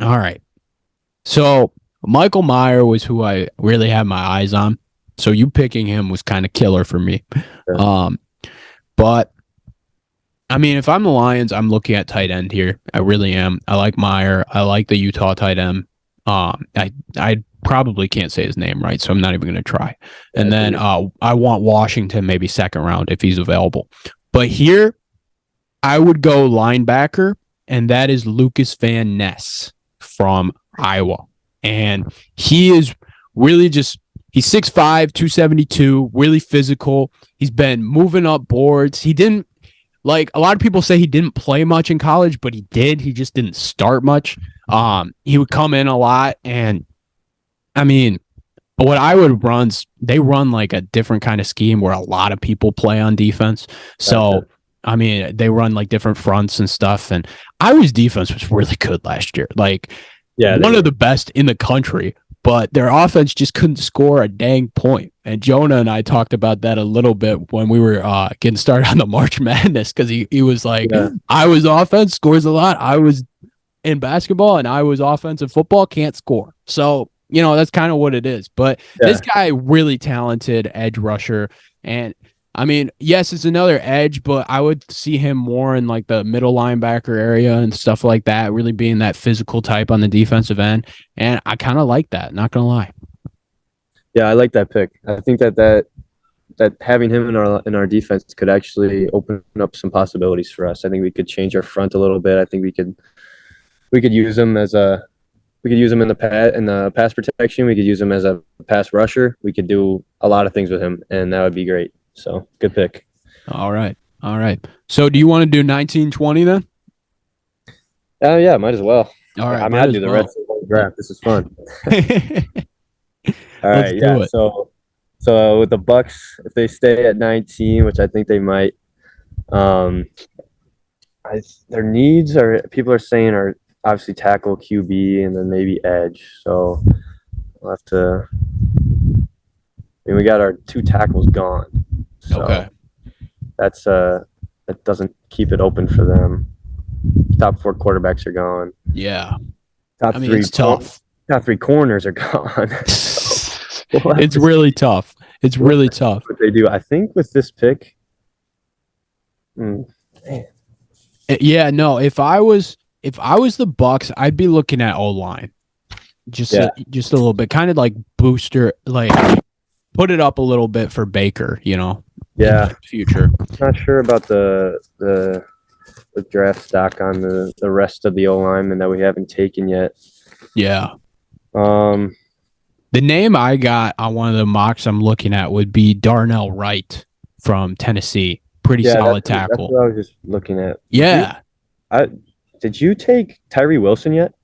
All right. So Michael Mayer was who I really had my eyes on. So you picking him was kind of killer for me. Yeah. But I mean, if I'm the Lions, I'm looking at tight end here. I really am. I like Mayer. I like the Utah tight end. I probably can't say his name right, so I'm not even going to try. And then I want Washington maybe second round if he's available. But here, I would go linebacker, and that is Lucas Van Ness from Iowa. And he is really just, he's 6'5", 272, really physical. He's been moving up boards. He didn't, like, a lot of people say he didn't play much in college, but he did. He just didn't start much. He would come in a lot, and I mean, what I would they run like a different kind of scheme where a lot of people play on defense. So, I mean, they run like different fronts and stuff. And Iowa's defense was really good last year. Like, one of the best in the country, but their offense just couldn't score a dang point. And Jonah and I talked about that a little bit when we were getting started on the March Madness, because he was like, Iowa's offense scores a lot. I was in basketball, and Iowa's offensive football can't score. So, you know, that's kind of what it is. But this guy, really talented edge rusher. And I mean, yes, it's another edge, but I would see him more in like the middle linebacker area and stuff like that, really being that physical type on the defensive end. And I kind of like that, not going to lie. Yeah, I like that pick. I think that having him in our defense could actually open up some possibilities for us. I think we could change our front a little bit. I think we could use him as we could use him in the pass protection. We could use him as a pass rusher. We could do a lot of things with him, and that would be great. So, good pick. All right. So, do you want to do 19-20 then? Oh yeah, might as well. All right, I mean, might I'd as do the well. rest of the draft. This is fun. All Let's right, yeah. do it. So with the Bucks, if they stay at 19, which I think they might, um, their needs are people are saying are obviously tackle, QB, and then maybe edge. So we'll have to. I mean, we got our 2 tackles gone, Okay. so that doesn't keep it open for them. Top 4 quarterbacks are gone. Yeah. Top I mean, three it's tough. top 3 corners are gone. It's really tough. It's really tough. What they do, I think, with this pick. Yeah, no, if I was the Bucks, I'd be looking at O-line. Just just a little bit, kind of like booster, like put it up a little bit for Baker, you know. Yeah. Future. Not sure about the draft stock on the rest of the O linemen that we haven't taken yet. Yeah. The name I got on one of the mocks I'm looking at would be Darnell Wright from Tennessee. Pretty solid tackle. That's what I was just looking at. Yeah. Did you take Tyree Wilson yet?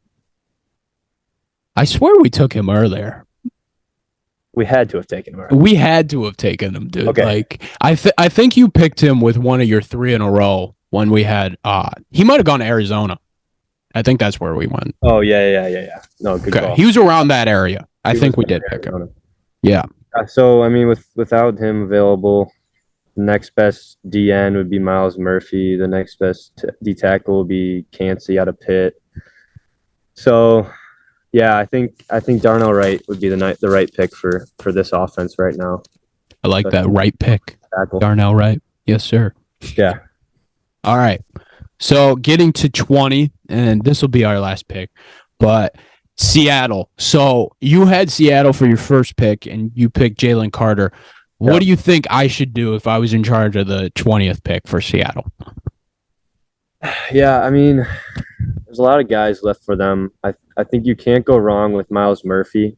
I swear we took him earlier. We had to have taken him earlier. We had to have taken him, dude. Okay. Like I think you picked him with one of your 3 in a row when we had he might have gone to Arizona. I think that's where we went. Oh yeah. No, good call. He was around that area. I think we did pick him. Yeah. So I mean, without him available, the next best DN would be Miles Murphy. The next best D tackle would be Cansey out of Pitt. So, yeah, I think Darnell Wright would be the right pick for this offense right now. I like that right pick. Tackle. Darnell Wright. Yes, sir. Yeah. All right. So getting to 20, and this will be our last pick, but Seattle. So you had Seattle for your first pick, and you picked Jalen Carter. What do you think I should do if I was in charge of the 20th pick for Seattle? Yeah, I mean, there's a lot of guys left for them. I think you can't go wrong with Miles Murphy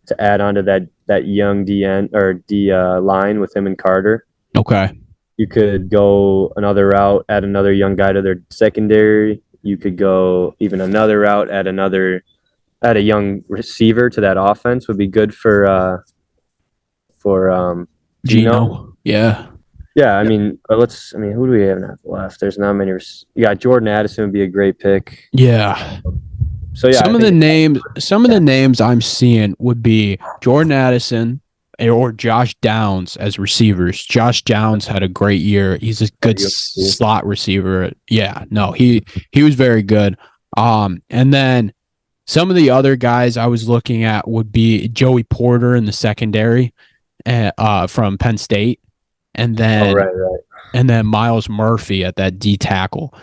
to add on to that young DN or D line with him and Carter. Okay. You could go another route, add another young guy to their secondary. You could go even another route, add a young receiver to that offense would be good for Gino. Yeah. Yeah, I mean, who do we have left? There's not many. You got Jordan Addison would be a great pick. Yeah. So yeah, some of the names I'm seeing would be Jordan Addison or Josh Downs as receivers. Josh Downs had a great year. He's a good slot receiver. Yeah, no, he was very good. And then some of the other guys I was looking at would be Joey Porter in the secondary, from Penn State, and then and then Miles Murphy at that D tackle.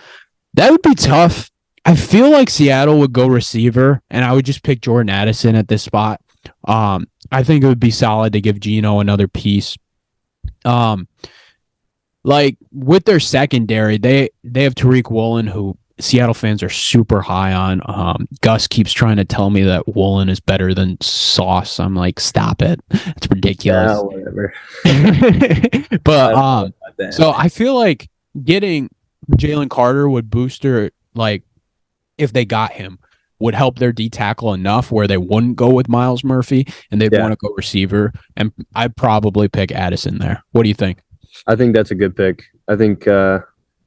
That would be tough. I feel like Seattle would go receiver, and I would just pick Jordan Addison at this spot. I think it would be solid to give Gino another piece. Like with their secondary, they have Tariq Woolen, who Seattle fans are super high on. Gus keeps trying to tell me that Woolen is better than Sauce. I'm like, stop it. It's ridiculous. Yeah, whatever. But so I feel like getting Jalen Carter would boost their, like, if they got him, would help their D tackle enough where they wouldn't go with Miles Murphy and they'd want to go receiver. And I'd probably pick Addison there. What do you think? I think that's a good pick. I think I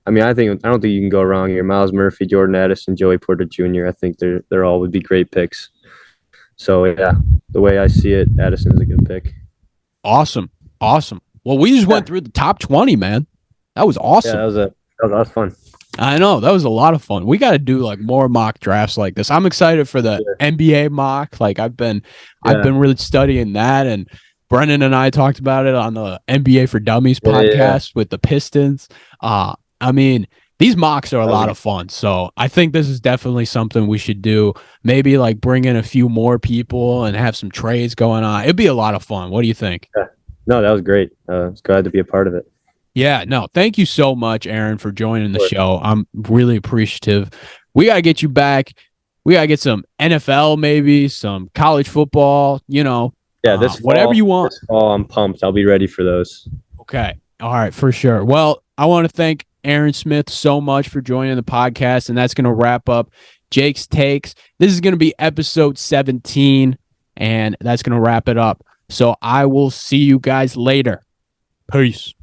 don't think you can go wrong here. Miles Murphy, Jordan Addison, Joey Porter Jr. I think they're all would be great picks. So yeah, the way I see it, Addison is a good pick. Awesome. Well, we just went through the top 20, man. That was awesome. Yeah, that was fun. I know, that was a lot of fun. We got to do like more mock drafts like this. I'm excited for the NBA mock. Like I've been really studying that, and Brennan and I talked about it on the NBA for Dummies podcast with the Pistons. I mean, these mocks are a lot of fun. So I think this is definitely something we should do. Maybe like bring in a few more people and have some trades going on. It'd be a lot of fun. What do you think? Yeah. No, that was great. I was glad to be a part of it. Yeah, no, thank you so much, Aaron, for joining the show. I'm really appreciative. We got to get you back. We got to get some NFL, maybe some college football, Yeah, this fall, whatever you want. This fall, I'm pumped. I'll be ready for those. Okay. All right, for sure. Well, I want to thank Aaron Smith so much for joining the podcast, and that's going to wrap up Jake's Takes. This is going to be episode 17, and that's going to wrap it up. So I will see you guys later. Peace.